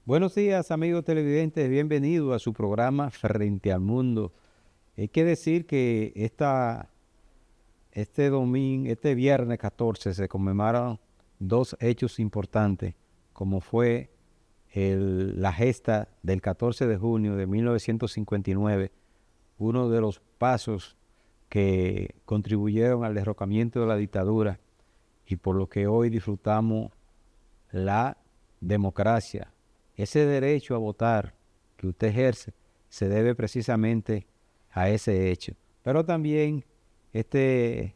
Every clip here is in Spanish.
Buenos días, amigos televidentes, bienvenidos a su programa Frente al Mundo. Hay que decir que este viernes 14 se conmemoraron dos hechos importantes, como fue la gesta del 14 de junio de 1959, uno de los pasos que contribuyeron al derrocamiento de la dictadura y por lo que hoy disfrutamos la democracia. Ese derecho a votar que usted ejerce se debe precisamente a ese hecho. Pero también este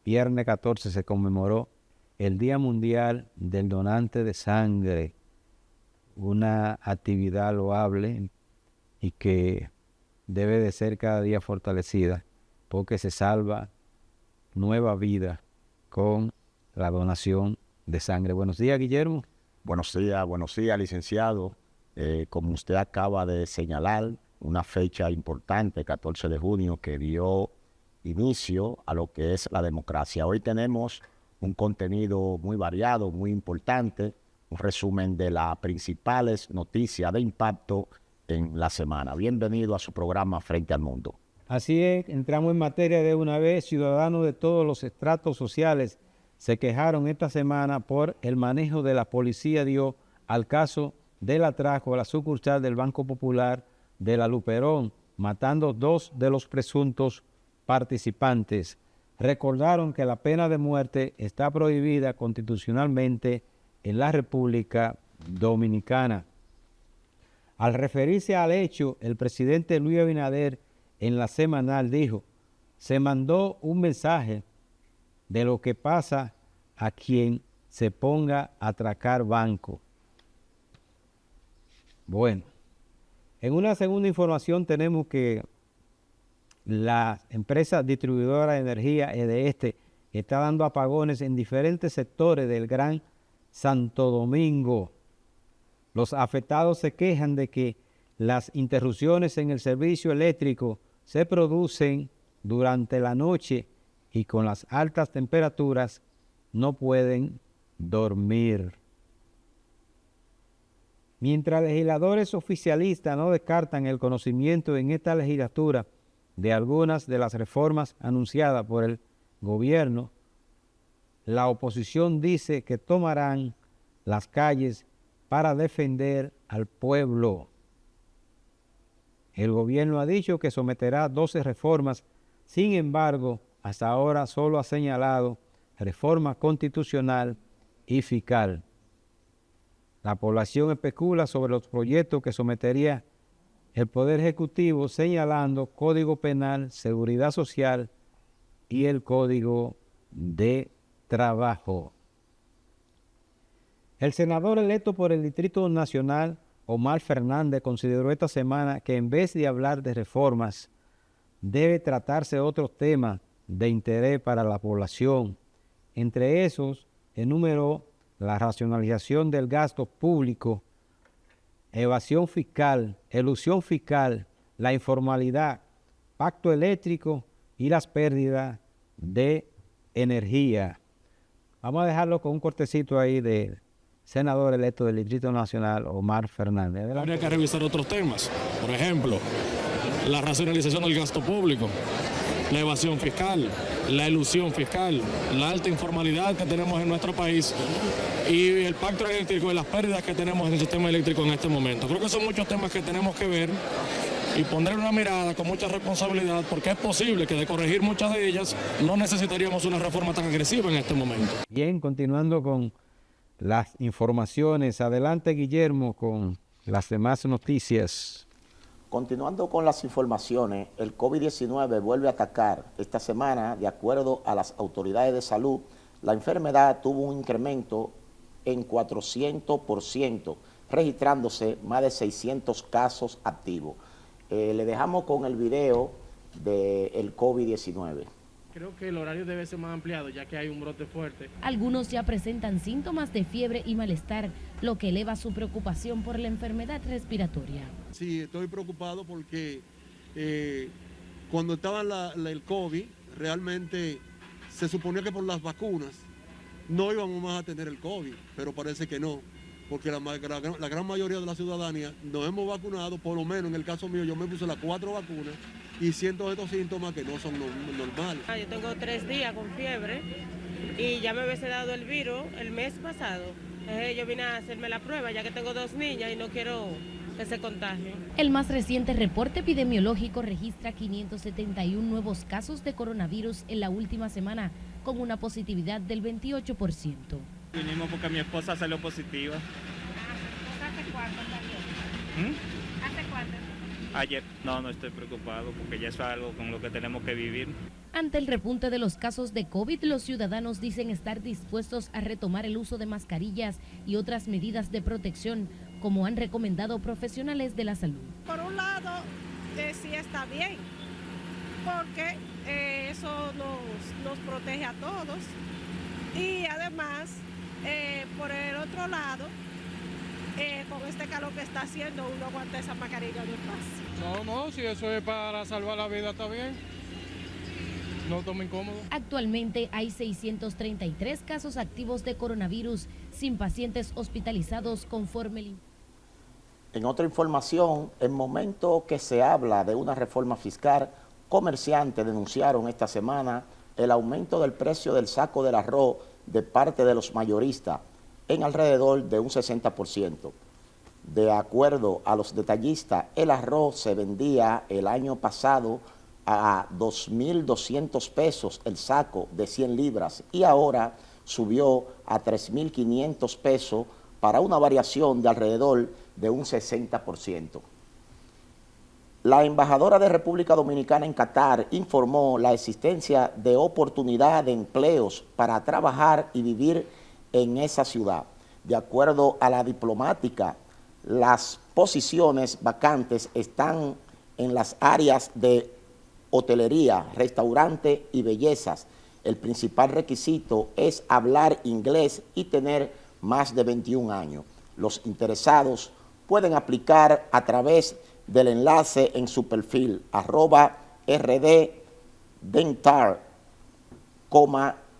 viernes 14 se conmemoró el Día Mundial del Donante de Sangre, una actividad loable y que debe de ser cada día fortalecida porque se salva nueva vida con la donación de sangre. Buenos días, Guillermo. Buenos días, licenciado. Como usted acaba de señalar, una fecha importante, 14 de junio, que dio inicio a lo que es la democracia. Hoy tenemos un contenido muy variado, muy importante, un resumen de las principales noticias de impacto en la semana. Bienvenido a su programa Frente al Mundo. Así es, entramos en materia de una vez. Ciudadanos de todos los estratos sociales se quejaron esta semana por el manejo de la policía dio al caso del atraco a la sucursal del Banco Popular de la Luperón, matando dos de los presuntos participantes. Recordaron que la pena de muerte está prohibida constitucionalmente en la República Dominicana. Al referirse al hecho, el presidente Luis Abinader en la semanal dijo: se mandó un mensaje de lo que pasa a quien se ponga a atracar banco. Bueno, en una segunda información tenemos que la empresa distribuidora de energía EDESTE está dando apagones en diferentes sectores del Gran Santo Domingo. Los afectados se quejan de que las interrupciones en el servicio eléctrico se producen durante la noche y con las altas temperaturas no pueden dormir. Mientras legisladores oficialistas no descartan el conocimiento en esta legislatura de algunas de las reformas anunciadas por el gobierno, la oposición dice que tomarán las calles para defender al pueblo. El gobierno ha dicho que someterá 12 reformas, sin embargo, hasta ahora solo ha señalado reforma constitucional y fiscal. La población especula sobre los proyectos que sometería el Poder Ejecutivo, señalando Código Penal, Seguridad Social y el Código de Trabajo. El senador electo por el Distrito Nacional, Omar Fernández, consideró esta semana que en vez de hablar de reformas, debe tratarse otros temas de interés para la población. Entre esos, enumeró la racionalización del gasto público, evasión fiscal, elusión fiscal, la informalidad, pacto eléctrico y las pérdidas de energía. Vamos a dejarlo con un cortecito ahí de senador electo del Distrito Nacional, Omar Fernández. Adelante. Habría que revisar otros temas, por ejemplo, la racionalización del gasto público, la evasión fiscal, la elusión fiscal, la alta informalidad que tenemos en nuestro país y el pacto eléctrico y las pérdidas que tenemos en el sistema eléctrico en este momento. Creo que son muchos temas que tenemos que ver y poner una mirada con mucha responsabilidad, porque es posible que de corregir muchas de ellas no necesitaríamos una reforma tan agresiva en este momento. Bien, continuando con las informaciones. Adelante, Guillermo, con las demás noticias. Continuando con las informaciones, el COVID-19 vuelve a atacar. Esta semana, de acuerdo a las autoridades de salud, la enfermedad tuvo un incremento en 400%, registrándose más de 600 casos activos. Le dejamos con el video del COVID-19. Creo que el horario debe ser más ampliado ya que hay un brote fuerte. Algunos ya presentan síntomas de fiebre y malestar, lo que eleva su preocupación por la enfermedad respiratoria. Sí, estoy preocupado porque cuando estaba el COVID, realmente se suponía que por las vacunas no íbamos más a tener el COVID, pero parece que no. porque la gran mayoría de la ciudadanía nos hemos vacunado, por lo menos en el caso mío yo me puse las 4 vacunas y siento estos síntomas que no son normales. Yo tengo 3 días con fiebre y ya me hubiese dado el virus el mes pasado. Yo vine a hacerme la prueba ya que tengo 2 niñas y no quiero que se contagien. El más reciente reporte epidemiológico registra 571 nuevos casos de coronavirus en la última semana, con una positividad del 28%. Vinimos porque mi esposa salió positiva. ¿Hace cuánto salió? ¿Hace cuánto? Ayer. No estoy preocupado porque ya es algo con lo que tenemos que vivir. Ante el repunte de los casos de COVID, los ciudadanos dicen estar dispuestos a retomar el uso de mascarillas y otras medidas de protección, como han recomendado profesionales de la salud. Por un lado, sí está bien, porque eso nos protege a todos. Y además, por el otro lado, con este calor que está haciendo, uno aguanta esa mascarilla de fácil. No, si eso es para salvar la vida, está bien. No tome incómodo. Actualmente hay 633 casos activos de coronavirus, sin pacientes hospitalizados conforme el... En otra información, en momento que se habla de una reforma fiscal, comerciantes denunciaron esta semana el aumento del precio del saco del arroz de parte de los mayoristas en alrededor de un 60%. De acuerdo a los detallistas, el arroz se vendía el año pasado a 2.200 pesos el saco de 100 libras y ahora subió a 3.500 pesos para una variación de alrededor de un 60%. La embajadora de República Dominicana en Qatar informó la existencia de oportunidad de empleos para trabajar y vivir en esa ciudad. De acuerdo a la diplomática, las posiciones vacantes están en las áreas de hotelería, restaurante y bellezas. El principal requisito es hablar inglés y tener más de 21 años. Los interesados pueden aplicar a través del enlace en su perfil @RDDentar,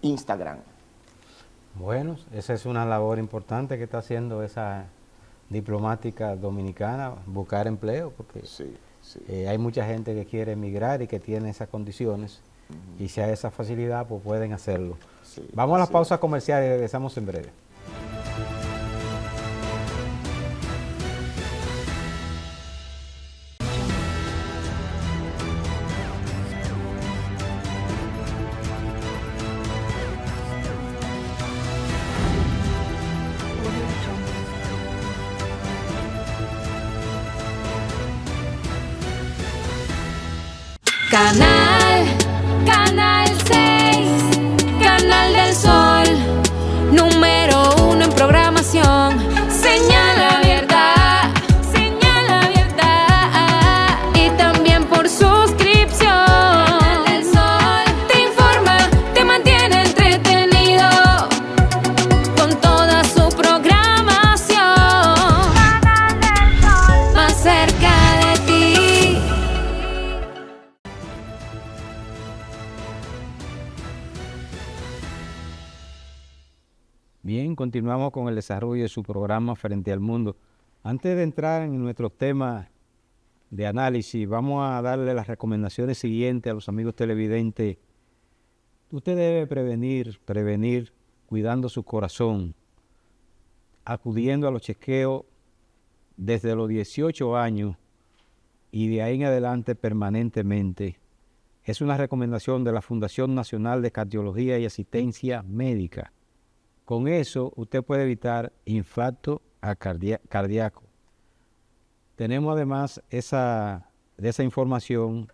Instagram. Bueno, esa es una labor importante que está haciendo esa diplomática dominicana, buscar empleo, porque sí. Hay mucha gente que quiere emigrar y que tiene esas condiciones, y si hay esa facilidad, pues pueden hacerlo. Sí, vamos a la pausa comercial y regresamos en breve. Canal 6, Canal del Sol, número 1 en programación, señal abierta, y también por suscripción. Canal del Sol te informa, te mantiene entretenido con toda su programación. Canal del Sol, más cerca de ti. Bien, continuamos con el desarrollo de su programa Frente al Mundo. Antes de entrar en nuestro tema de análisis, vamos a darle las recomendaciones siguientes a los amigos televidentes. Usted debe prevenir, cuidando su corazón, acudiendo a los chequeos desde los 18 años y de ahí en adelante permanentemente. Es una recomendación de la Fundación Nacional de Cardiología y Asistencia Médica. Con eso usted puede evitar infarto cardíaco. Tenemos además de esa información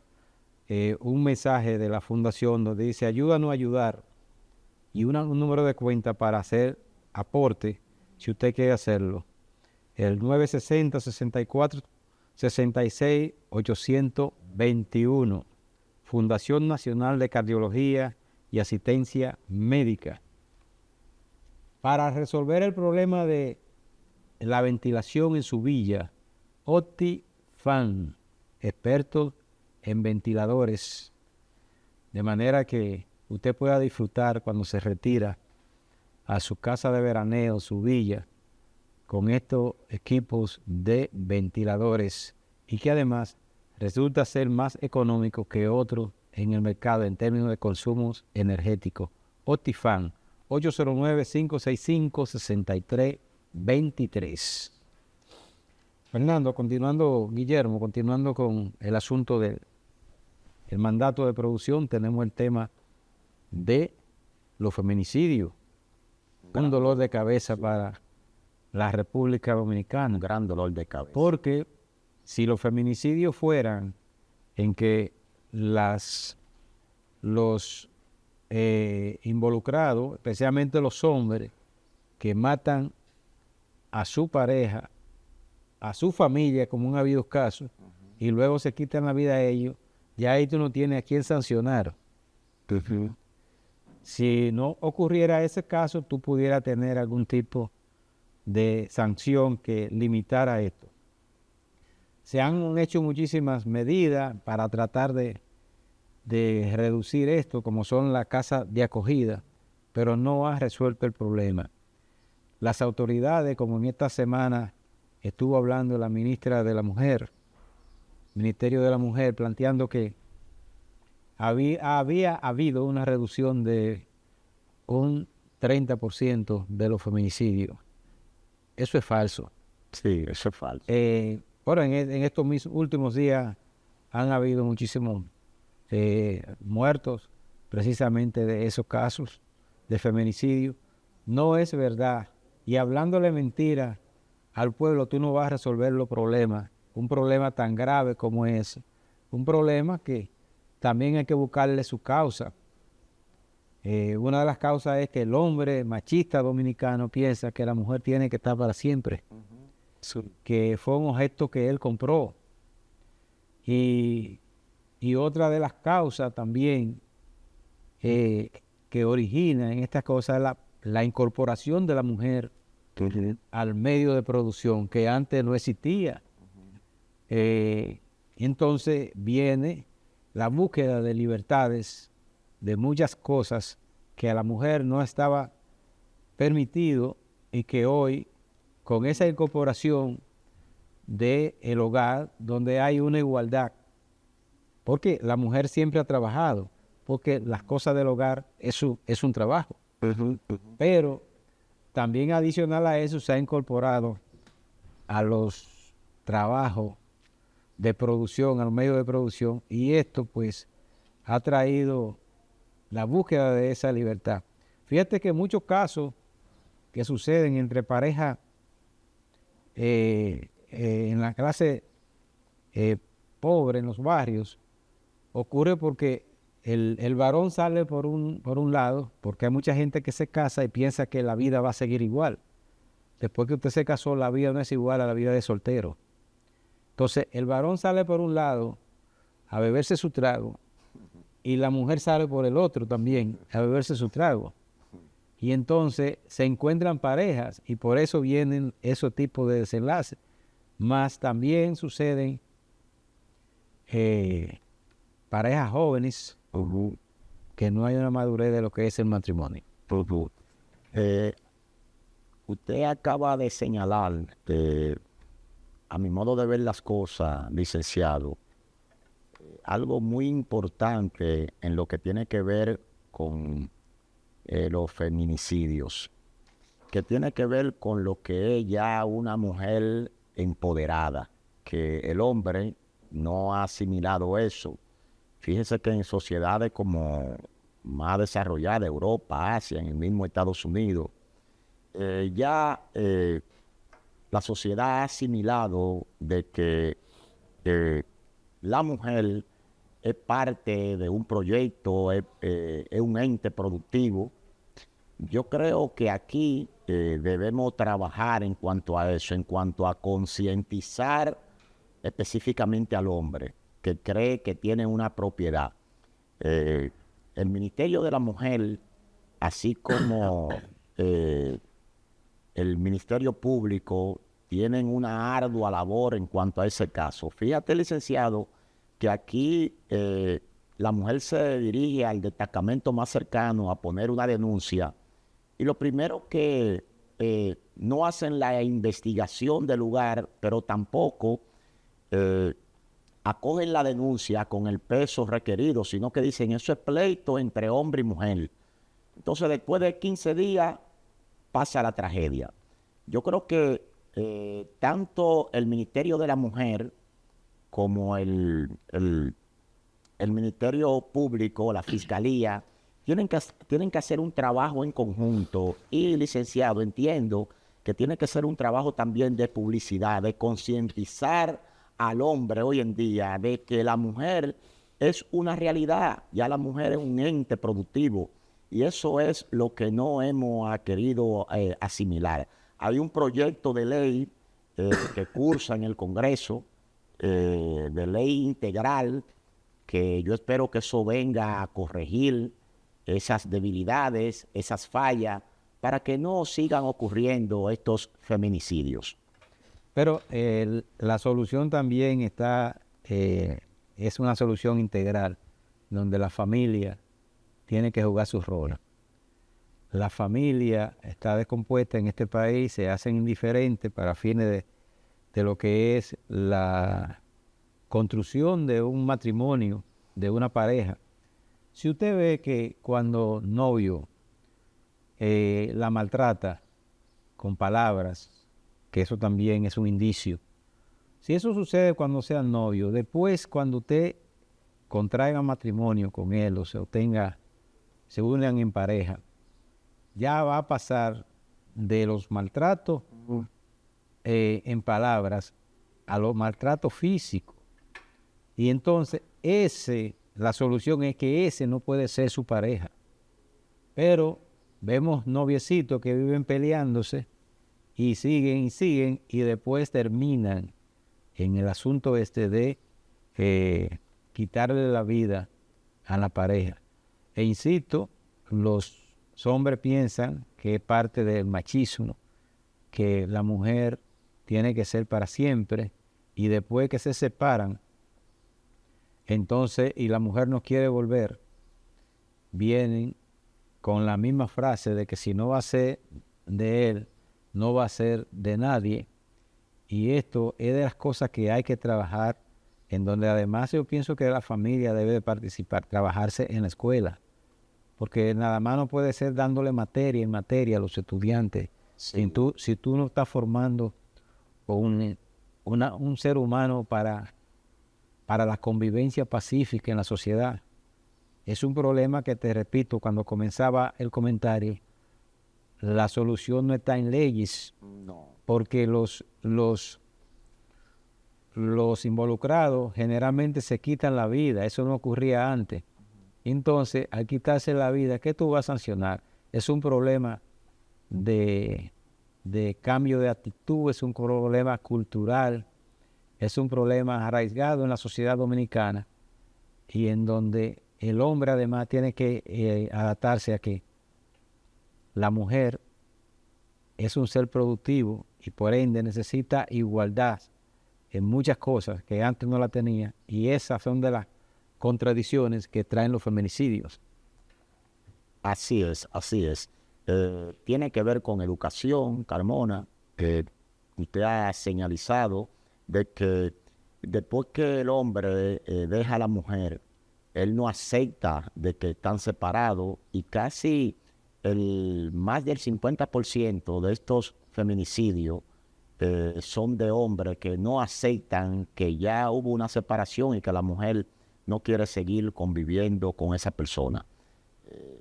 un mensaje de la fundación donde dice ayúdanos a ayudar y un número de cuenta para hacer aporte si usted quiere hacerlo. El 960-64-66-821, Fundación Nacional de Cardiología y Asistencia Médica. Para resolver el problema de la ventilación en su villa, Optifan, expertos en ventiladores, de manera que usted pueda disfrutar cuando se retira a su casa de veraneo, su villa, con estos equipos de ventiladores y que además resulta ser más económico que otros en el mercado en términos de consumos energéticos. Optifan, 809-565-6323. Fernando, Guillermo, continuando con el asunto del mandato de producción, tenemos el tema de los feminicidios. Un dolor de cabeza para la República Dominicana. Un gran dolor de cabeza. Porque si los feminicidios fueran en que los involucrados, especialmente los hombres, que matan a su pareja, a su familia, como han habido casos, y luego se quitan la vida a ellos, ya ahí tú no tienes a quién sancionar. Si no ocurriera ese caso, tú pudieras tener algún tipo de sanción que limitara esto. Se han hecho muchísimas medidas para tratar de reducir esto, como son las casas de acogida, pero no ha resuelto el problema. Las autoridades, como en esta semana estuvo hablando la ministra de la Mujer, Ministerio de la Mujer, planteando que había habido una reducción de un 30% de los feminicidios. Eso es falso. Sí, eso es falso. Ahora, en estos últimos días han habido muchísimos muertos precisamente de esos casos de feminicidio. No es verdad. Y hablándole mentira al pueblo, tú no vas a resolver los problemas. Un problema tan grave como ese. Un problema que también hay que buscarle su causa. Una de las causas es que el hombre machista dominicano piensa que la mujer tiene que estar para siempre. Que fue un objeto que él compró. Y otra de las causas también que origina en estas cosas es la incorporación de la mujer al medio de producción, que antes no existía. Entonces viene la búsqueda de libertades de muchas cosas que a la mujer no estaba permitido y que hoy, con esa incorporación del hogar, donde hay una igualdad, porque la mujer siempre ha trabajado, porque las cosas del hogar es un trabajo, pero también adicional a eso se ha incorporado a los trabajos de producción, a los medios de producción, y esto pues ha traído la búsqueda de esa libertad. Fíjate que muchos casos que suceden entre parejas en la clase pobre, en los barrios, ocurre porque el varón sale por un lado, porque hay mucha gente que se casa y piensa que la vida va a seguir igual. Después que usted se casó, la vida no es igual a la vida de soltero. Entonces, el varón sale por un lado a beberse su trago y la mujer sale por el otro también a beberse su trago. Y entonces se encuentran parejas y por eso vienen esos tipos de desenlaces. Más también suceden parejas jóvenes que no hay una madurez de lo que es el matrimonio. Usted acaba de señalar que, a mi modo de ver las cosas, licenciado, algo muy importante en lo que tiene que ver con los feminicidios, que tiene que ver con lo que es ya una mujer empoderada, que el hombre no ha asimilado eso. Fíjese que en sociedades como más desarrolladas, Europa, Asia, en el mismo Estados Unidos, ya la sociedad ha asimilado de que la mujer es parte de un proyecto, es un ente productivo. Yo creo que aquí debemos trabajar en cuanto a eso, en cuanto a concientizar específicamente al hombre que cree que tiene una propiedad. El Ministerio de la Mujer, así como el Ministerio Público, tienen una ardua labor en cuanto a ese caso. Fíjate, licenciado, que aquí la mujer se dirige al destacamento más cercano a poner una denuncia y lo primero que no hacen la investigación del lugar, pero tampoco acogen la denuncia con el peso requerido, sino que dicen eso es pleito entre hombre y mujer. Entonces después de 15 días pasa la tragedia. Yo creo que tanto el Ministerio de la Mujer como el Ministerio Público, la Fiscalía, tienen que hacer un trabajo en conjunto. Y, licenciado, entiendo que tiene que ser un trabajo también de publicidad, de concientizar al hombre hoy en día de que la mujer es una realidad, ya la mujer es un ente productivo, y eso es lo que no hemos querido asimilar. Hay un proyecto de ley que cursa en el Congreso, de ley integral, que yo espero que eso venga a corregir esas debilidades, esas fallas, para que no sigan ocurriendo estos feminicidios. Pero la solución también es una solución integral, donde la familia tiene que jugar su rol. La familia está descompuesta en este país, se hacen indiferentes para fines de lo que es la construcción de un matrimonio, de una pareja. Si usted ve que cuando novio la maltrata con palabras, que eso también es un indicio. Si eso sucede cuando sean novios, después cuando usted contraiga matrimonio con él o se unan en pareja, ya va a pasar de los maltratos en palabras a los maltratos físicos. Y entonces la solución es que ese no puede ser su pareja. Pero vemos noviecitos que viven peleándose y siguen y después terminan en el asunto de quitarle la vida a la pareja. E insisto, los hombres piensan que es parte del machismo, que la mujer tiene que ser para siempre, y después que se separan, entonces, y la mujer no quiere volver, vienen con la misma frase de que si no va a ser de él, no va a ser de nadie. Y esto es de las cosas que hay que trabajar, en donde además yo pienso que la familia debe de participar, trabajarse en la escuela, porque nada más no puede ser dándole materia en materia a los estudiantes. Sí. Si tú no estás formando un ser humano para la convivencia pacífica en la sociedad. Es un problema que, te repito, cuando comenzaba el comentario, la solución no está en leyes, no, porque los involucrados generalmente se quitan la vida. Eso no ocurría antes. Entonces, al quitarse la vida, ¿qué tú vas a sancionar? Es un problema de cambio de actitud, es un problema cultural, es un problema arraigado en la sociedad dominicana, y en donde el hombre además tiene que adaptarse a que la mujer es un ser productivo y por ende necesita igualdad en muchas cosas que antes no la tenía, y esas son de las contradicciones que traen los feminicidios. Así es, así es. Tiene que ver con educación, Carmona, que usted ha señalizado de que después que el hombre deja a la mujer, él no acepta de que están separados, y casi más del 50% de estos feminicidios son de hombres que no aceptan que ya hubo una separación y que la mujer no quiere seguir conviviendo con esa persona.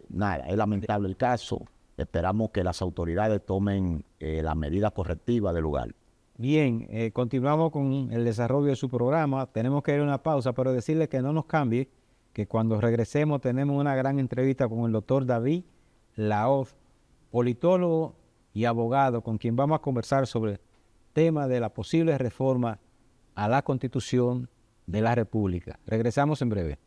Nada, es lamentable el caso. Esperamos que las autoridades tomen la medida correctiva del lugar. Bien, continuamos con el desarrollo de su programa. Tenemos que ir a una pausa, pero decirle que no nos cambie, que cuando regresemos tenemos una gran entrevista con el doctor David Laoz, politólogo y abogado, con quien vamos a conversar sobre el tema de la posible reforma a la Constitución de la República. Regresamos en breve.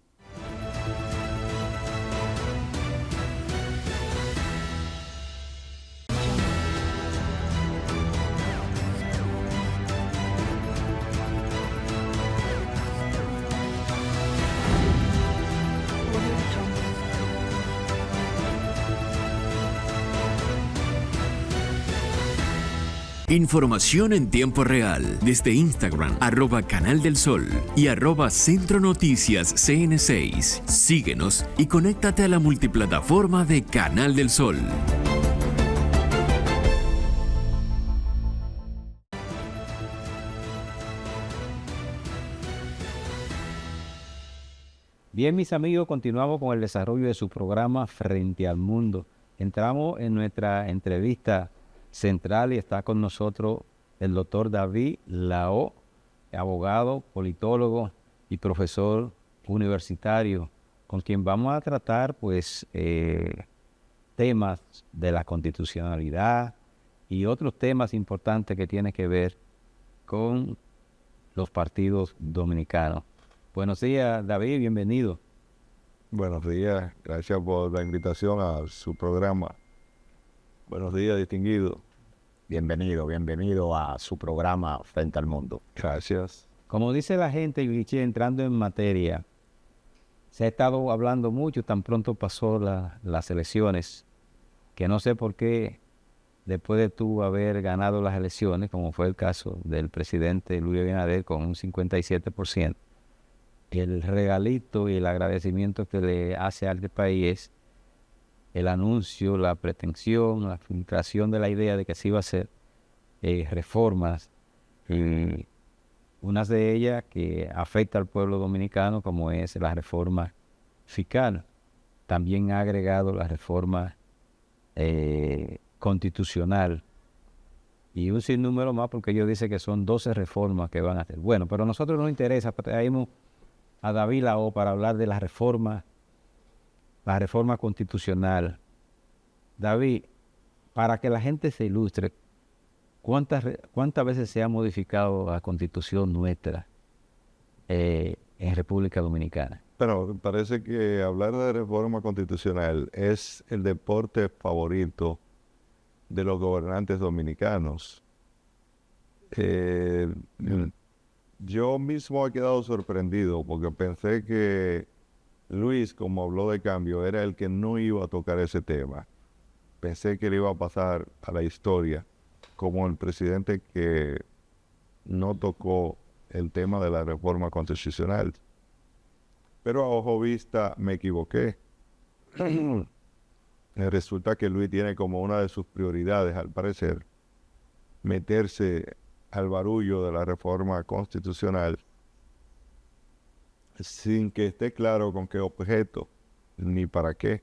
Información en tiempo real desde Instagram, @Canal del Sol y @Centro Noticias CN6. Síguenos y conéctate a la multiplataforma de Canal del Sol. Bien, mis amigos, continuamos con el desarrollo de su programa Frente al Mundo. Entramos en nuestra entrevista central y está con nosotros el doctor David Lao, abogado, politólogo y profesor universitario, con quien vamos a tratar pues temas de la constitucionalidad y otros temas importantes que tienen que ver con los partidos dominicanos. Buenos días, David, bienvenido. Buenos días, gracias por la invitación a su programa. Buenos días, distinguido. Bienvenido a su programa Frente al Mundo. Gracias. Como dice la gente, Vichy, entrando en materia, se ha estado hablando mucho, tan pronto pasó las elecciones, que no sé por qué, después de tú haber ganado las elecciones, como fue el caso del presidente Luis Abinader con un 57%, el regalito y el agradecimiento que le hace al país es el anuncio, la pretensión, la filtración de la idea de que se iba a hacer reformas, unas de ellas que afecta al pueblo dominicano, como es la reforma fiscal. También ha agregado la reforma constitucional y un sinnúmero más, porque ellos dicen que son 12 reformas que van a hacer. Bueno, pero a nosotros nos interesa, traemos a David Lao para hablar de la reforma constitucional. David, para que la gente se ilustre, ¿cuántas veces se ha modificado la Constitución nuestra en República Dominicana? Pero parece que hablar de reforma constitucional es el deporte favorito de los gobernantes dominicanos. Yo mismo he quedado sorprendido porque pensé que Luis, como habló de cambio, era el que no iba a tocar ese tema. Pensé que le iba a pasar a la historia como el presidente que no tocó el tema de la reforma constitucional. Pero a ojo vista me equivoqué. Resulta que Luis tiene como una de sus prioridades, al parecer, meterse al barullo de la reforma constitucional sin que esté claro con qué objeto ni para qué.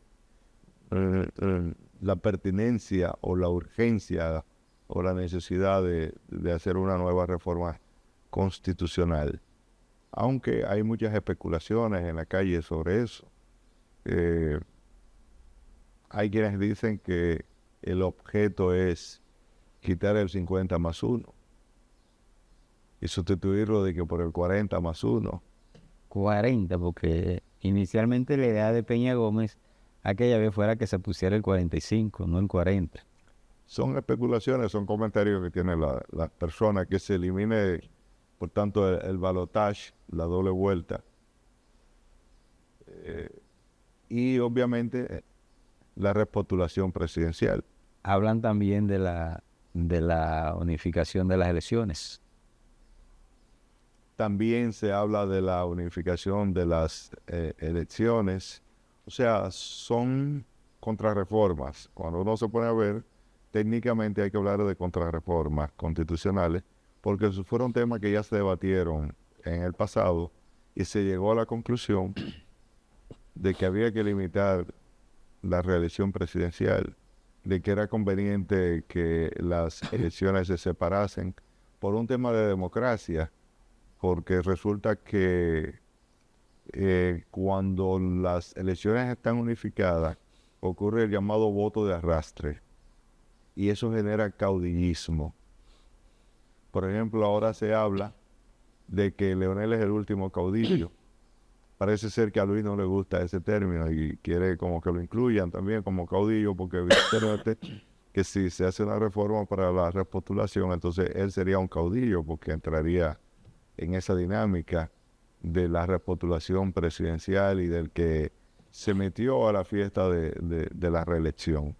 La pertinencia o la urgencia o la necesidad de hacer una nueva reforma constitucional. Aunque hay muchas especulaciones en la calle sobre eso. Hay quienes dicen que el objeto es quitar el 50+1 y sustituirlo de que por el 40+1. 40, porque inicialmente la idea de Peña Gómez aquella vez fuera que se pusiera el 45, no el 40. Son especulaciones, son comentarios que tienen las personas, que se elimine, por tanto, el balotaje, la doble vuelta. Y obviamente la repostulación presidencial. Hablan también de la unificación de las elecciones. También se habla de la unificación de las elecciones. O sea, son contrarreformas. Cuando uno se pone a ver, técnicamente hay que hablar de contrarreformas constitucionales, porque esos fueron temas que ya se debatieron en el pasado y se llegó a la conclusión de que había que limitar la reelección presidencial, de que era conveniente que las elecciones se separasen por un tema de democracia, porque resulta que cuando las elecciones están unificadas, ocurre el llamado voto de arrastre, y eso genera caudillismo. Por ejemplo, ahora se habla de que Leonel es el último caudillo. Parece ser que a Luis no le gusta ese término y quiere como que lo incluyan también como caudillo, porque evidentemente que si se hace una reforma para la repostulación, entonces él sería un caudillo, porque entraría en esa dinámica de la repostulación presidencial y del que se metió a la fiesta de la reelección.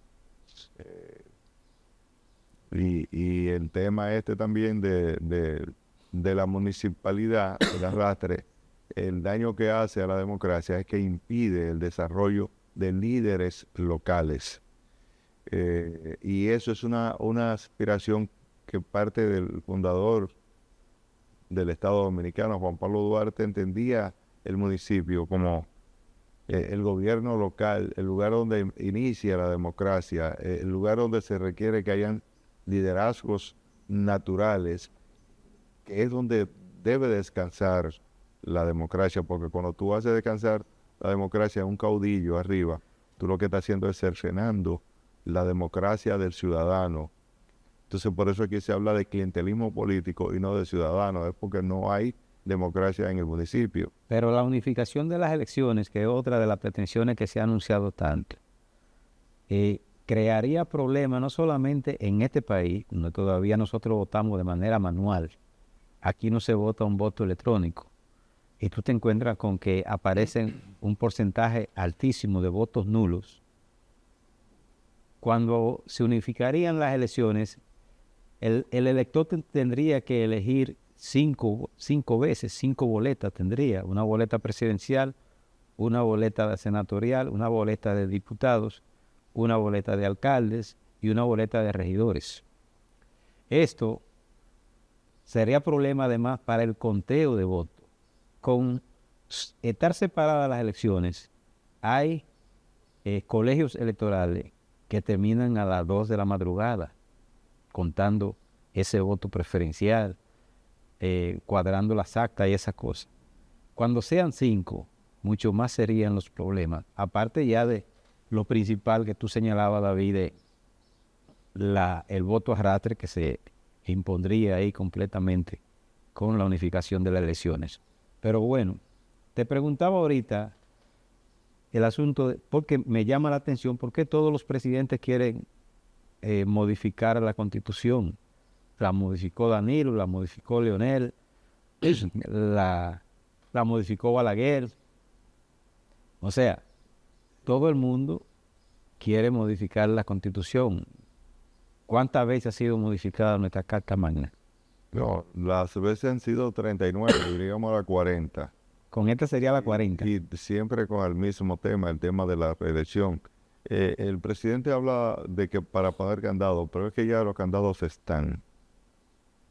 Y el tema también de la municipalidad, el arrastre, el daño que hace a la democracia es que impide el desarrollo de líderes locales. Y eso es una aspiración que parte del fundador del Estado Dominicano, Juan Pablo Duarte, entendía el municipio como el gobierno local, el lugar donde inicia la democracia, el lugar donde se requiere que hayan liderazgos naturales, que es donde debe descansar la democracia, porque cuando tú haces descansar la democracia en un caudillo arriba, tú lo que estás haciendo es cercenando la democracia del ciudadano. Entonces por eso aquí se habla de clientelismo político y no de ciudadanos, es porque no hay democracia en el municipio. Pero la unificación de las elecciones, que es otra de las pretensiones que se ha anunciado tanto, crearía problemas no solamente en este país, donde todavía nosotros votamos de manera manual. Aquí no se vota un voto electrónico. Y tú te encuentras con que aparecen un porcentaje altísimo de votos nulos. Cuando se unificarían las elecciones, el elector tendría que elegir cinco veces, 5 boletas tendría. Una boleta presidencial, una boleta senatorial, una boleta de diputados, una boleta de alcaldes y una boleta de regidores. Esto sería problema además para el conteo de votos. Con estar separadas las elecciones, hay colegios electorales que terminan a las 2 de la madrugada, contando ese voto preferencial, cuadrando las actas y esas cosas. Cuando sean 5, mucho más serían los problemas. Aparte ya de lo principal que tú señalabas, David, el voto arrastre que se impondría ahí completamente con la unificación de las elecciones. Pero bueno, te preguntaba ahorita el asunto, porque me llama la atención, ¿por qué todos los presidentes quieren modificar la Constitución? La modificó Danilo, la modificó Leonel, la modificó Balaguer. O sea, todo el mundo quiere modificar la Constitución. ¿Cuántas veces ha sido modificada nuestra Carta Magna? No, las veces han sido 39, diríamos la 40. Con esta sería la 40. Y siempre con el mismo tema, el tema de la reelección. El presidente habla de que para poner candados, pero es que ya los candados están.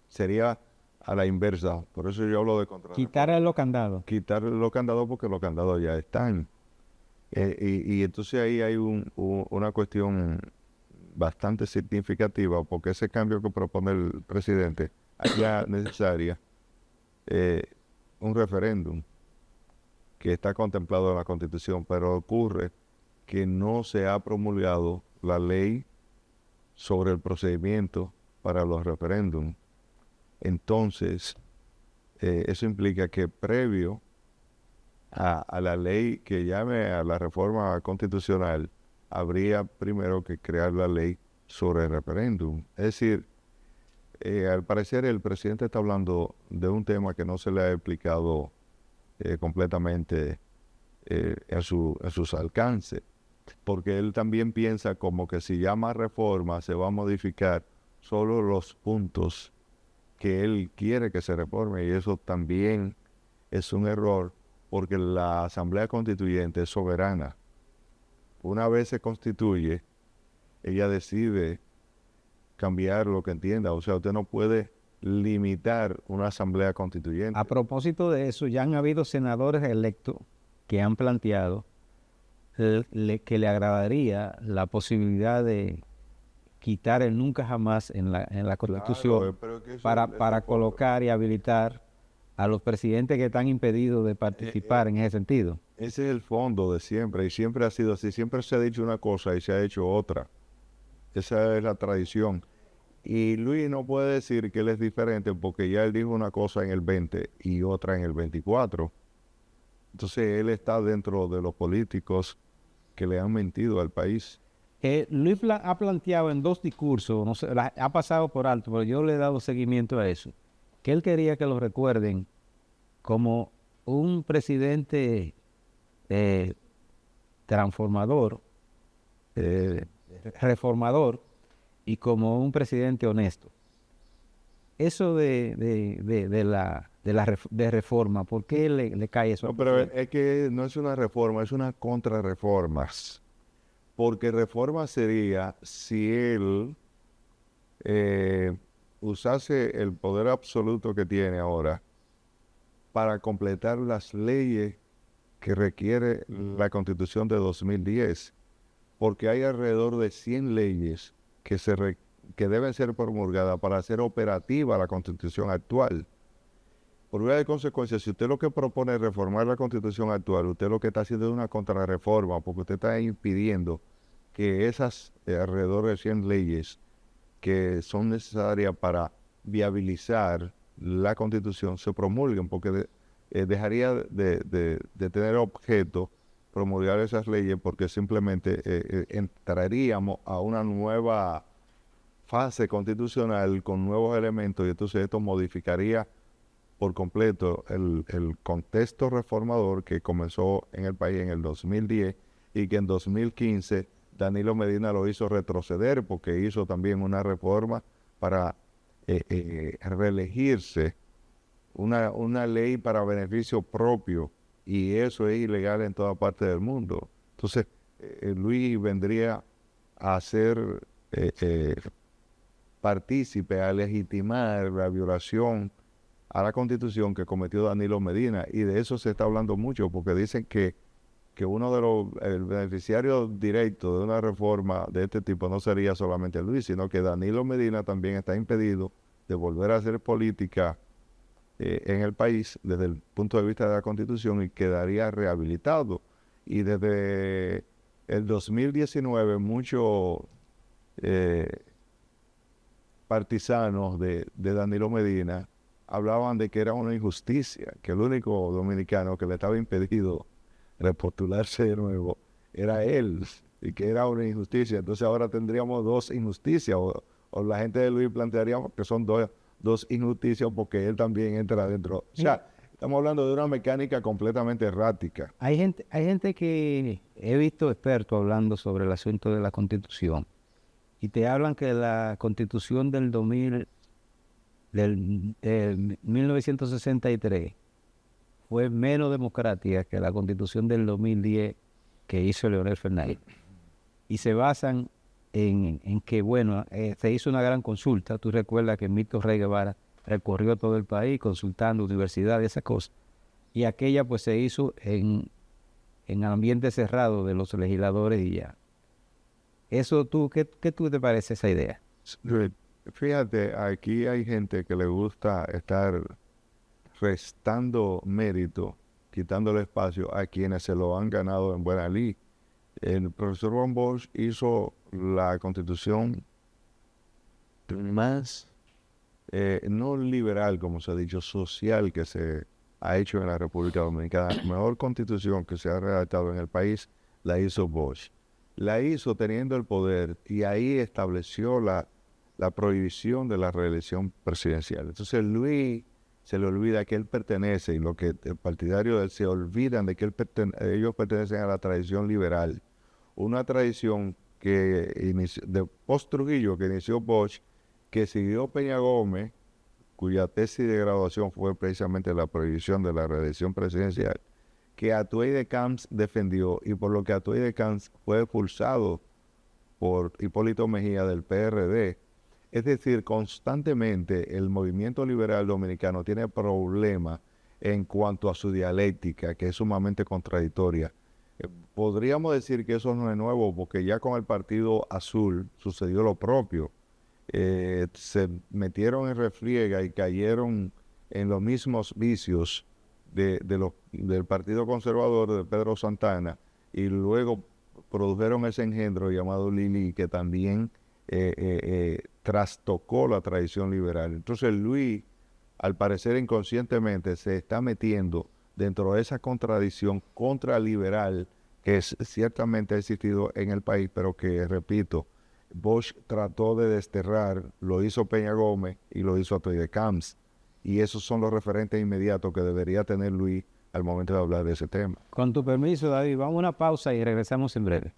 Sería a la inversa, por eso yo hablo de contra. Quitarle los candados. Quitarle los candados porque los candados ya están. Y entonces ahí hay una cuestión bastante significativa, porque ese cambio que propone el presidente haría necesaria un referéndum que está contemplado en la Constitución, pero ocurre que no se ha promulgado la ley sobre el procedimiento para los referéndums. Entonces, eso implica que previo a la ley que llame a la reforma constitucional, habría primero que crear la ley sobre el referéndum. Es decir, al parecer el presidente está hablando de un tema que no se le ha explicado completamente a sus alcances, porque él también piensa como que si llama reforma se va a modificar solo los puntos que él quiere que se reforme, y eso también es un error, porque la Asamblea Constituyente es soberana. Una vez se constituye, ella decide cambiar lo que entienda. O sea, usted no puede limitar una Asamblea Constituyente. A propósito de eso, ya han habido senadores electos que han planteado que le agradaría la posibilidad de quitar el nunca jamás en la Constitución, claro, para colocar y habilitar a los presidentes que están impedidos de participar en ese sentido. Ese es el fondo de siempre, y siempre ha sido así. Siempre se ha dicho una cosa y se ha hecho otra. Esa es la tradición. Y Luis no puede decir que él es diferente, porque ya él dijo una cosa en el 20 y otra en el 24. Entonces él está dentro de los políticos que le han mentido al país. Luis ha planteado en 2 discursos, no sé, ha pasado por alto, pero yo le he dado seguimiento a eso, que él quería que lo recuerden como un presidente transformador, reformador, y como un presidente honesto. Eso de reforma, ¿por qué le cae eso? No, pero es que no es una reforma, es una contrarreforma. Porque reforma sería si él usase el poder absoluto que tiene ahora para completar las leyes que requiere la Constitución de 2010, porque hay alrededor de 100 leyes que deben ser promulgadas para hacer operativa la Constitución actual. Por vía de consecuencia, si usted lo que propone es reformar la Constitución actual, usted lo que está haciendo es una contrarreforma, porque usted está impidiendo que esas alrededor de 100 leyes que son necesarias para viabilizar la Constitución se promulguen, porque dejaría de tener objeto promulgar esas leyes, porque simplemente entraríamos a una nueva fase constitucional con nuevos elementos, y entonces esto modificaría por completo el contexto reformador que comenzó en el país en el 2010 y que en 2015 Danilo Medina lo hizo retroceder, porque hizo también una reforma para reelegirse, una ley para beneficio propio, y eso es ilegal en toda parte del mundo. Entonces, Luis vendría a ser partícipe, a legitimar la violación a la Constitución que cometió Danilo Medina, y de eso se está hablando mucho, porque dicen que uno de los beneficiarios directos de una reforma de este tipo no sería solamente Luis, sino que Danilo Medina también está impedido de volver a hacer política en el país desde el punto de vista de la Constitución, y quedaría rehabilitado. Y desde el 2019 muchos partisanos de Danilo Medina hablaban de que era una injusticia, que el único dominicano que le estaba impedido repostularse de nuevo era él, y que era una injusticia. Entonces ahora tendríamos dos injusticias, o la gente de Luis plantearíamos que son dos injusticias, porque él también entra dentro. O sea, estamos hablando de una mecánica completamente errática. Hay gente que he visto expertos hablando sobre el asunto de la Constitución, y te hablan que la Constitución del 1963 fue menos democrática que la Constitución del 2010 que hizo Leonel Fernández. Y se basan en que, bueno, se hizo una gran consulta. Tú recuerdas que Milton Rey Guevara recorrió todo el país consultando universidades, esas cosas. Y aquella pues se hizo en ambiente cerrado de los legisladores y ya. Eso ¿qué tú te parece esa idea? Fíjate, aquí hay gente que le gusta estar restando mérito, quitándole espacio a quienes se lo han ganado en buena lid. El profesor Juan Bosch hizo la Constitución más, no liberal, como se ha dicho, social, que se ha hecho en la República Dominicana. La mejor Constitución que se ha redactado en el país la hizo Bosch. La hizo teniendo el poder, y ahí estableció la prohibición de la reelección presidencial. Entonces Luis se le olvida que él pertenece, y lo que el partidario de él se olvidan de que ellos pertenecen a la tradición liberal, una tradición que de post-Trujillo, que inició Bosch, que siguió Peña Gómez, cuya tesis de graduación fue precisamente la prohibición de la reelección presidencial, que Atuey de Camps defendió, y por lo que Atuey de Camps fue expulsado por Hipólito Mejía del PRD. Es decir, constantemente el movimiento liberal dominicano tiene problemas en cuanto a su dialéctica, que es sumamente contradictoria. Podríamos decir que eso no es nuevo, porque ya con el Partido Azul sucedió lo propio. Se metieron en refriega y cayeron en los mismos vicios del Partido Conservador de Pedro Santana, y luego produjeron ese engendro llamado Lili, que también trastocó la tradición liberal. Entonces Luis, al parecer inconscientemente, se está metiendo dentro de esa contradicción contraliberal que ciertamente ha existido en el país, pero que, repito, Bosch trató de desterrar, lo hizo Peña Gómez y lo hizo Atuey de Camps. Y esos son los referentes inmediatos que debería tener Luis al momento de hablar de ese tema. Con tu permiso, David, vamos a una pausa y regresamos en breve.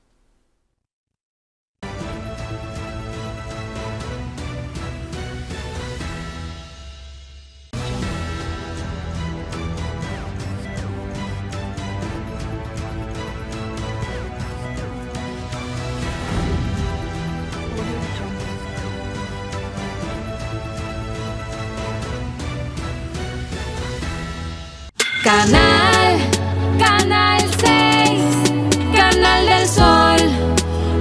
Canal 6, Canal del Sol,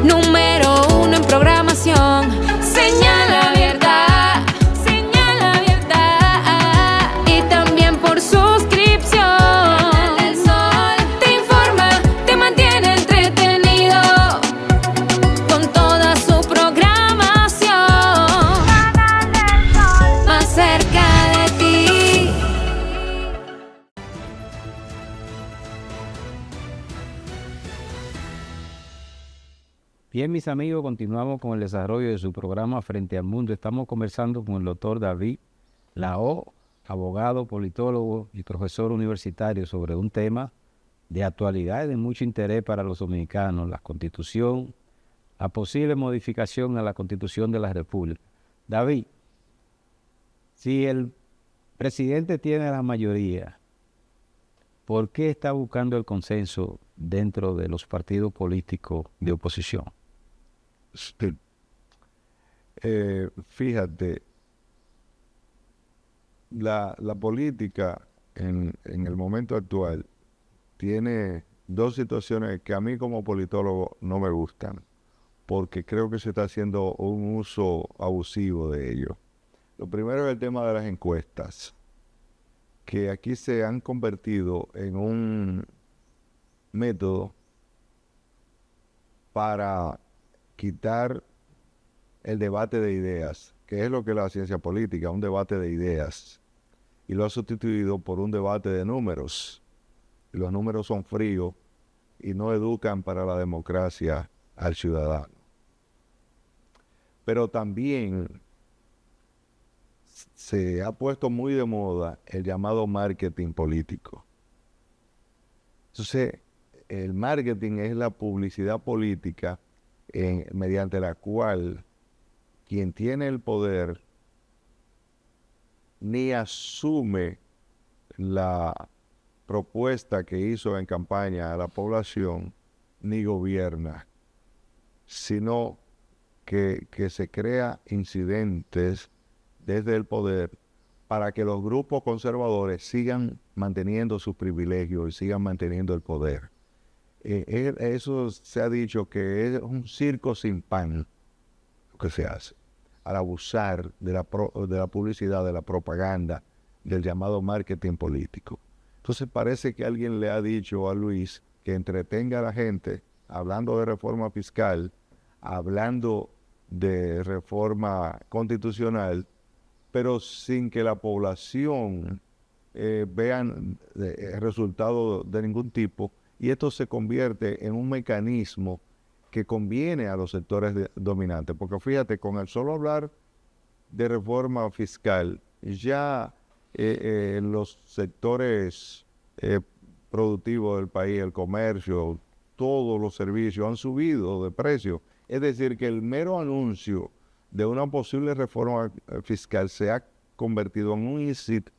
número 1 en programación. Señal abierta, y también por suscripción. Canal del Sol te informa, te mantiene entretenido con toda su programación. Canal del Sol, más cerca de ti. Bien, mis amigos, continuamos con el desarrollo de su programa Frente al Mundo. Estamos conversando con el doctor David Lao, abogado, politólogo y profesor universitario, sobre un tema de actualidad y de mucho interés para los dominicanos: la Constitución, la posible modificación a la Constitución de la República. David, si el presidente tiene la mayoría, ¿por qué está buscando el consenso dentro de los partidos políticos de oposición? Sí. Fíjate, la política en el momento actual tiene dos situaciones que a mí como politólogo no me gustan, porque creo que se está haciendo un uso abusivo de ello. Lo primero es el tema de las encuestas, que aquí se han convertido en un método para quitar el debate de ideas, que es lo que es la ciencia política, un debate de ideas, y lo ha sustituido por un debate de números. Y los números son fríos y no educan para la democracia al ciudadano. Pero también se ha puesto muy de moda el llamado marketing político. Entonces, el marketing es la publicidad política mediante la cual quien tiene el poder ni asume la propuesta que hizo en campaña a la población, ni gobierna, sino que se crea incidentes desde el poder para que los grupos conservadores sigan manteniendo sus privilegios y sigan manteniendo el poder. Eso se ha dicho que es un circo sin pan lo que se hace al abusar de la publicidad, de la propaganda, del llamado marketing político. Entonces parece que alguien le ha dicho a Luis que entretenga a la gente hablando de reforma fiscal, hablando de reforma constitucional, pero sin que la población vean resultados de ningún tipo. Y esto se convierte en un mecanismo que conviene a los sectores dominantes. Porque fíjate, con el solo hablar de reforma fiscal, ya los sectores productivos del país, el comercio, todos los servicios han subido de precio. Es decir, que el mero anuncio de una posible reforma fiscal se ha convertido en un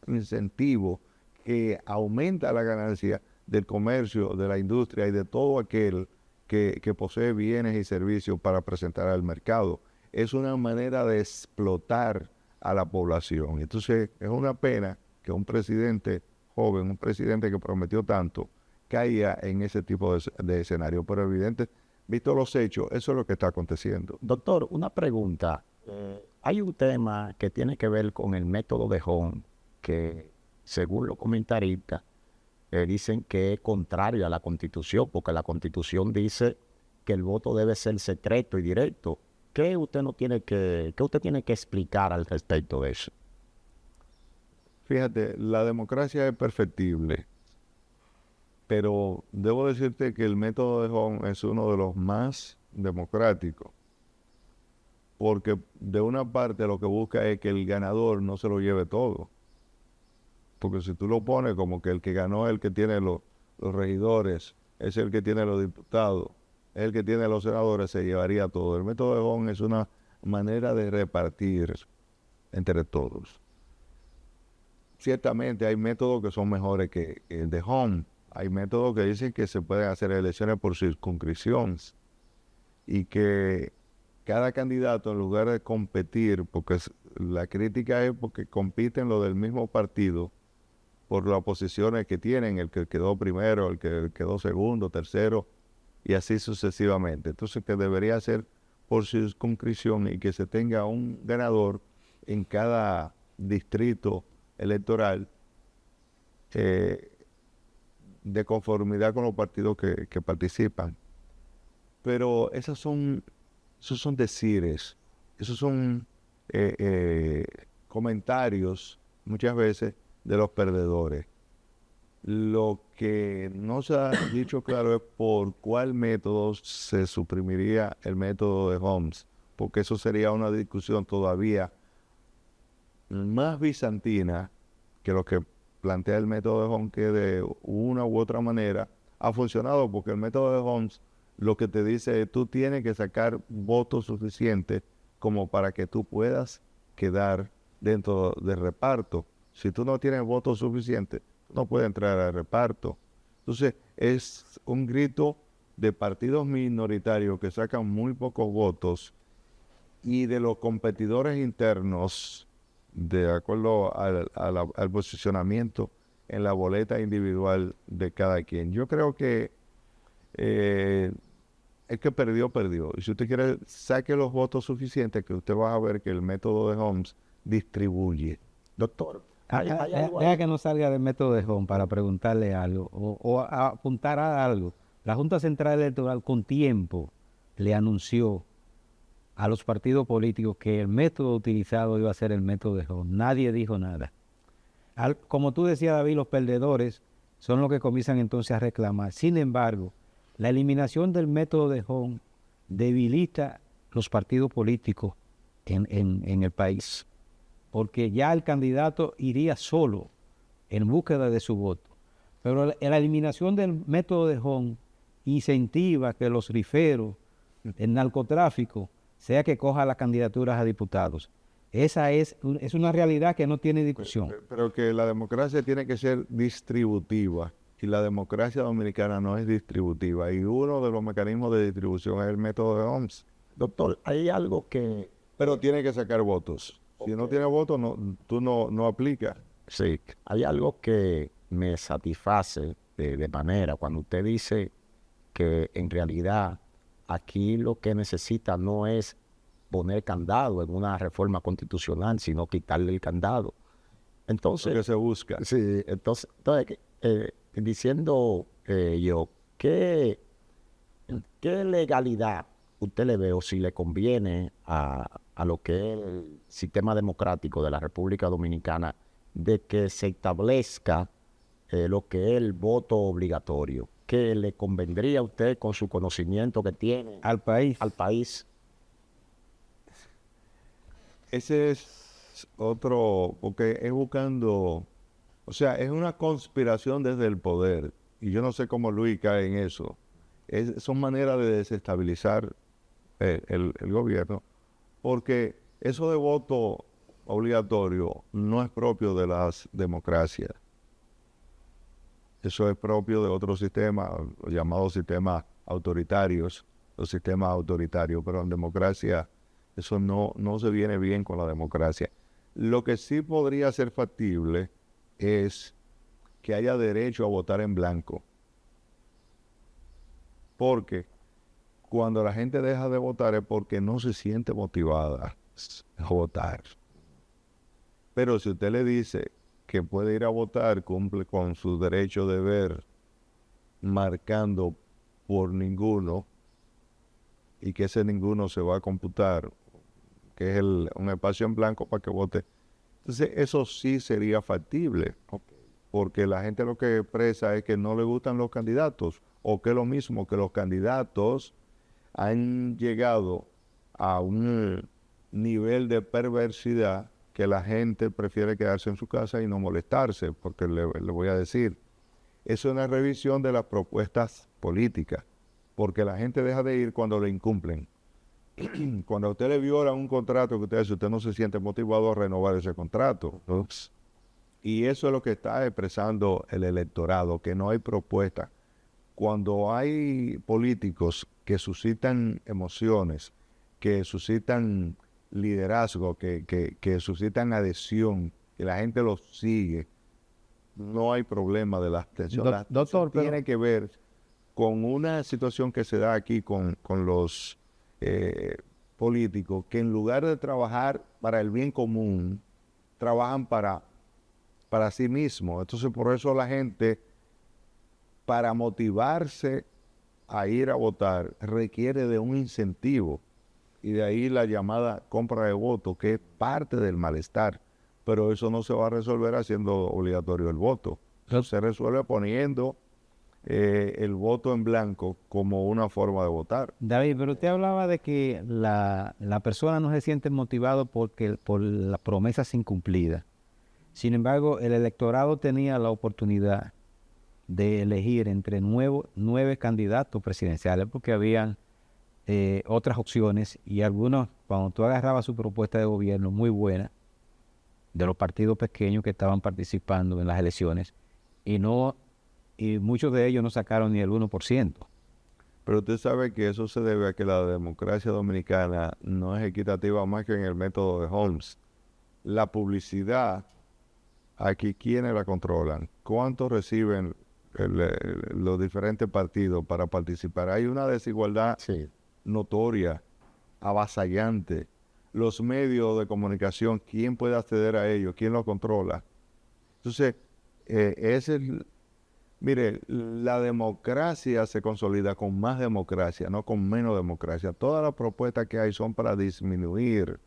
incentivo que aumenta la ganancia del comercio, de la industria y de todo aquel que posee bienes y servicios para presentar al mercado. Es una manera de explotar a la población. Entonces es una pena que un presidente joven, un presidente que prometió tanto, caiga en ese tipo de escenario. Pero evidente, visto los hechos, eso es lo que está aconteciendo. Doctor, una pregunta. Hay un tema que tiene que ver con el método de Hong, que según los comentaristas, dicen que es contrario a la Constitución, porque la Constitución dice que el voto debe ser secreto y directo. ¿Qué usted tiene que explicar al respecto de eso? Fíjate, la democracia es perfectible, pero debo decirte que el método de Hong es uno de los más democráticos, porque de una parte lo que busca es que el ganador no se lo lleve todo. Porque si tú lo pones como que el que ganó es el que tiene los regidores, es el que tiene los diputados, es el que tiene los senadores, se llevaría todo. El método de Hong es una manera de repartir entre todos. Ciertamente hay métodos que son mejores que el de Hong. Hay métodos que dicen que se pueden hacer elecciones por circunscripciones y que cada candidato, en lugar de competir, porque la crítica es porque compiten los del mismo partido por las posiciones que tienen, el que quedó primero, el que quedó segundo, tercero, y así sucesivamente. Entonces, que debería ser por circunscripción y que se tenga un ganador en cada distrito electoral de conformidad con los partidos que participan. Pero esos son decires, esos son comentarios muchas veces de los perdedores. Lo que no se ha dicho claro es por cuál método se suprimiría el método de Homs, porque eso sería una discusión todavía más bizantina que lo que plantea el método de Homs, que de una u otra manera ha funcionado, porque el método de Homs lo que te dice es tú tienes que sacar votos suficientes como para que tú puedas quedar dentro del reparto. Si tú no tienes votos suficientes, no puedes entrar al reparto. Entonces, es un grito de partidos minoritarios que sacan muy pocos votos y de los competidores internos, de acuerdo al posicionamiento en la boleta individual de cada quien. Yo creo que el que perdió, perdió. Y si usted quiere, saque los votos suficientes, que usted va a ver que el método de Homs distribuye. Doctor, deja que no salga del método de Homs para preguntarle algo o apuntar a algo. La Junta Central Electoral con tiempo le anunció a los partidos políticos que el método utilizado iba a ser el método de Homs. Nadie dijo nada. Como tú decías, David, los perdedores son los que comienzan entonces a reclamar. Sin embargo, la eliminación del método de Homs debilita los partidos políticos en el país, porque ya el candidato iría solo en búsqueda de su voto. Pero la eliminación del método de Homs incentiva que los riferos, el narcotráfico, sea que coja las candidaturas a diputados. Esa es una realidad que no tiene discusión. Pero que la democracia tiene que ser distributiva, y la democracia dominicana no es distributiva, y uno de los mecanismos de distribución es el método de Homs. Doctor, hay algo que... Pero tiene que sacar votos. Si no tiene votos, tú no aplicas. Sí, hay algo que me satisface de manera cuando usted dice que en realidad aquí lo que necesita no es poner candado en una reforma constitucional, sino quitarle el candado. Entonces, lo que se busca. Sí, entonces diciendo yo, ¿qué legalidad usted le ve o si le conviene a lo que es el sistema democrático de la República Dominicana de que se establezca lo que es el voto obligatorio? ¿Qué le convendría a usted con su conocimiento que tiene al país? Ese es otro, porque es buscando, o sea, es una conspiración desde el poder, y yo no sé cómo Luis cae en eso. Son maneras de desestabilizar el gobierno, porque eso de voto obligatorio no es propio de las democracias. Eso es propio de otros sistemas, los llamados sistemas autoritarios, pero en democracia eso no se viene bien con la democracia. Lo que sí podría ser factible es que haya derecho a votar en blanco. Porque cuando la gente deja de votar es porque no se siente motivada a votar. Pero si usted le dice que puede ir a votar, cumple con su derecho de ver, marcando por ninguno, y que ese ninguno se va a computar, que es un espacio en blanco para que vote. Entonces, eso sí sería factible, porque la gente lo que expresa es que no le gustan los candidatos, o que es lo mismo, que los candidatos han llegado a un nivel de perversidad que la gente prefiere quedarse en su casa y no molestarse, porque le voy a decir, eso es una revisión de las propuestas políticas, porque la gente deja de ir cuando le incumplen. Cuando a usted le viola un contrato que usted hace, usted no se siente motivado a renovar ese contrato. Y eso es lo que está expresando el electorado, que no hay propuesta. Cuando hay políticos que suscitan emociones, que suscitan liderazgo, que suscitan adhesión, que la gente los sigue, no hay problema de la abstención. La abstención Doctor, pero tiene que ver con una situación que se da aquí con los políticos, que en lugar de trabajar para el bien común, trabajan para sí mismos. Entonces, por eso la gente, para motivarse a ir a votar, requiere de un incentivo. Y de ahí la llamada compra de voto, que es parte del malestar. Pero eso no se va a resolver haciendo obligatorio el voto. Eso se resuelve poniendo el voto en blanco como una forma de votar. David, pero usted hablaba de que la persona no se siente motivado por las promesas incumplidas. Sin embargo, el electorado tenía la oportunidad de elegir entre 9 candidatos presidenciales, porque habían otras opciones, y algunos, cuando tú agarrabas su propuesta de gobierno muy buena, de los partidos pequeños que estaban participando en las elecciones, y muchos de ellos no sacaron ni el 1%. Pero usted sabe que eso se debe a que la democracia dominicana no es equitativa más que en el método de Holmes. La publicidad, aquí, ¿quiénes la controlan? ¿Cuánto reciben los diferentes partidos para participar? Hay una desigualdad notoria, avasallante. Los medios de comunicación, ¿quién puede acceder a ellos? ¿Quién los controla? Entonces, mire, la democracia se consolida con más democracia, no con menos democracia. Todas las propuestas que hay son para disminuir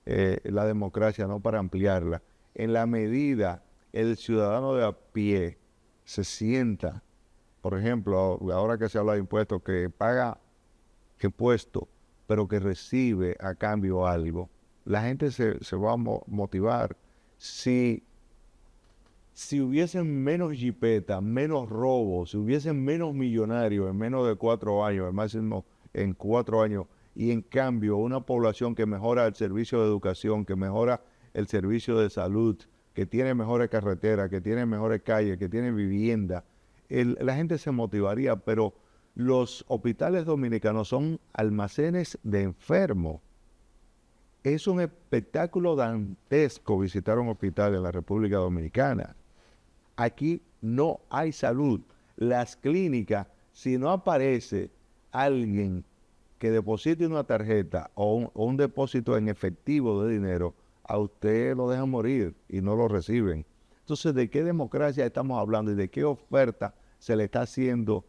la democracia, no para ampliarla. En la medida el ciudadano de a pie se sienta, por ejemplo, ahora que se habla de impuestos, que paga impuestos, pero que recibe a cambio algo, la gente se va a motivar. Si hubiesen menos jipetas, menos robos, si hubiesen menos millonarios en menos de 4 años, al máximo en 4 años, y en cambio una población que mejora el servicio de educación, que mejora el servicio de salud, que tiene mejores carreteras, que tiene mejores calles, que tiene vivienda, la gente se motivaría, pero los hospitales dominicanos son almacenes de enfermos. Es un espectáculo dantesco visitar un hospital en la República Dominicana. Aquí no hay salud. Las clínicas, si no aparece alguien que deposite una tarjeta o un depósito en efectivo de dinero, a usted lo dejan morir y no lo reciben. Entonces, ¿de qué democracia estamos hablando y de qué oferta se le está haciendo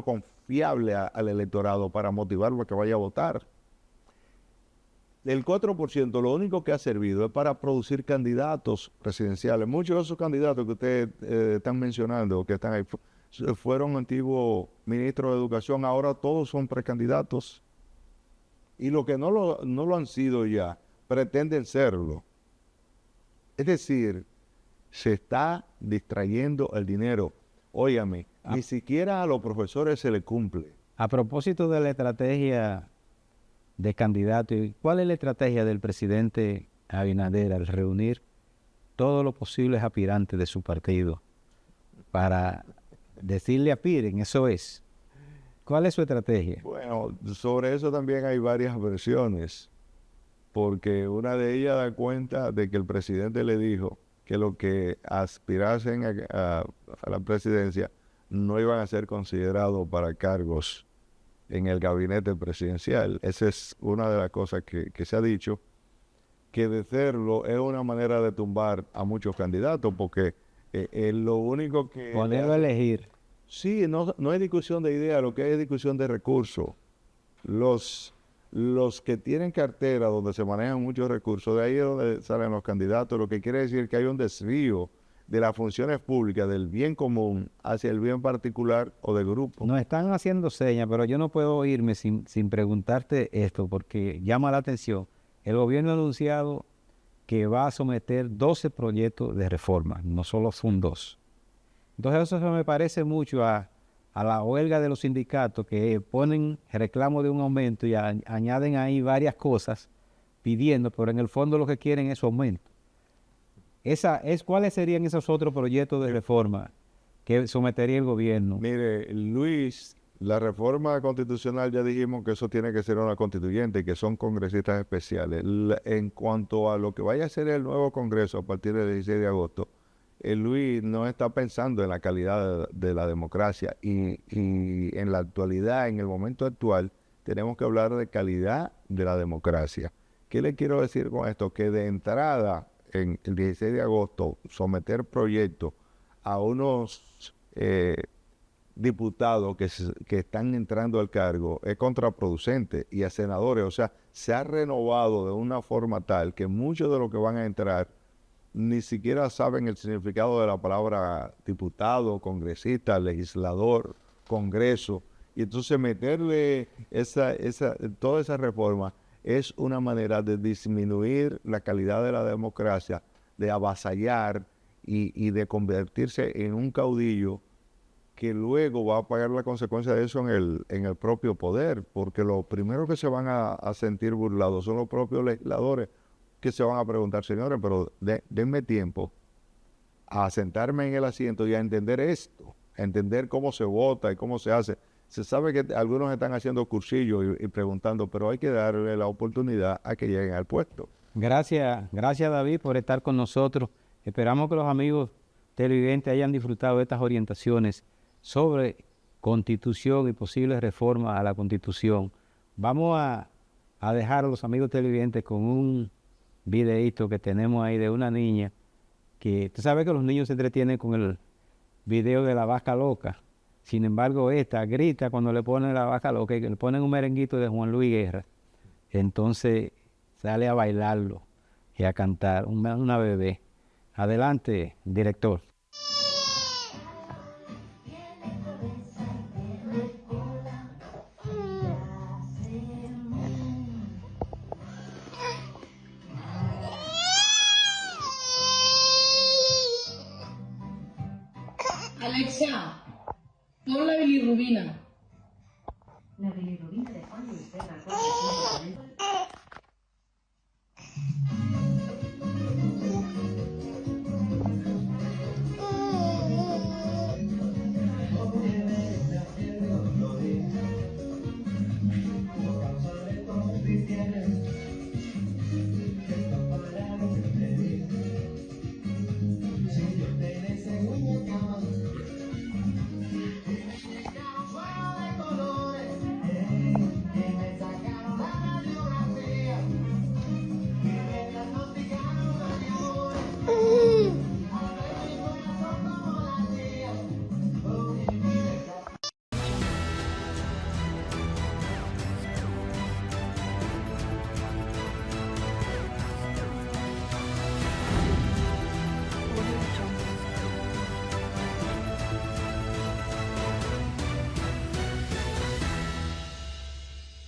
confiable al electorado para motivarlo a que vaya a votar? El 4% lo único que ha servido es para producir candidatos presidenciales. Muchos de esos candidatos que ustedes están mencionando, que están ahí, fueron antiguos ministros de educación, ahora todos son precandidatos. Y los que no lo han sido ya, pretenden serlo. Es decir, se está distrayendo el dinero. Óigame, ni siquiera a los profesores se le cumple. A propósito de la estrategia de candidato, ¿cuál es la estrategia del presidente Abinader al reunir todos los posibles aspirantes de su partido para decirle aspiren? Eso es. ¿Cuál es su estrategia? Bueno, sobre eso también hay varias versiones, porque una de ellas da cuenta de que el presidente le dijo que los que aspirasen a la presidencia no iban a ser considerados para cargos en el gabinete presidencial. Esa es una de las cosas que se ha dicho, que de serlo es una manera de tumbar a muchos candidatos, porque lo único que... Ponerlo a elegir. Sí, no hay discusión de ideas, lo que hay es discusión de recursos. Los que tienen cartera donde se manejan muchos recursos, de ahí es donde salen los candidatos, lo que quiere decir que hay un desvío de las funciones públicas, del bien común, hacia el bien particular o de grupo. Nos están haciendo señas, pero yo no puedo irme sin preguntarte esto, porque llama la atención. El gobierno ha anunciado que va a someter 12 proyectos de reforma, no solo son 2. Entonces eso me parece mucho a la huelga de los sindicatos, que ponen reclamo de un aumento y añaden ahí varias cosas pidiendo, pero en el fondo lo que quieren es aumento. ¿Cuáles serían esos otros proyectos de reforma que sometería el gobierno? Mire, Luis, la reforma constitucional ya dijimos que eso tiene que ser una constituyente y que son congresistas especiales. En cuanto a lo que vaya a ser el nuevo Congreso a partir del 16 de agosto, Luis no está pensando en la calidad de la democracia y en la actualidad, en el momento actual, tenemos que hablar de calidad de la democracia. ¿Qué le quiero decir con esto? Que de entrada, en el 16 de agosto, someter proyectos a unos diputados que están entrando al cargo es contraproducente, y a senadores, o sea, se ha renovado de una forma tal que muchos de los que van a entrar ni siquiera saben el significado de la palabra diputado, congresista, legislador, congreso, y entonces meterle toda esa reforma es una manera de disminuir la calidad de la democracia, de avasallar y de convertirse en un caudillo que luego va a pagar la consecuencia de eso en el propio poder, porque los primeros que se van a sentir burlados son los propios legisladores, que se van a preguntar, señores, pero denme tiempo a sentarme en el asiento y a entender esto, a entender cómo se vota y cómo se hace. Se sabe que algunos están haciendo cursillos y preguntando, pero hay que darle la oportunidad a que lleguen al puesto. Gracias David por estar con nosotros. Esperamos que los amigos televidentes hayan disfrutado de estas orientaciones sobre Constitución y posibles reformas a la Constitución. Vamos a dejar a los amigos televidentes con un videíto que tenemos ahí de una niña que, tú sabes que los niños se entretienen con el video de la vaca loca. Sin embargo, esta grita cuando le ponen la vaca loca y le ponen un merenguito de Juan Luis Guerra. Entonces sale a bailarlo y a cantar, una bebé. Adelante, director. Alexa, pon la bilirrubina. La bilirrubina de Juan Luis Guerra.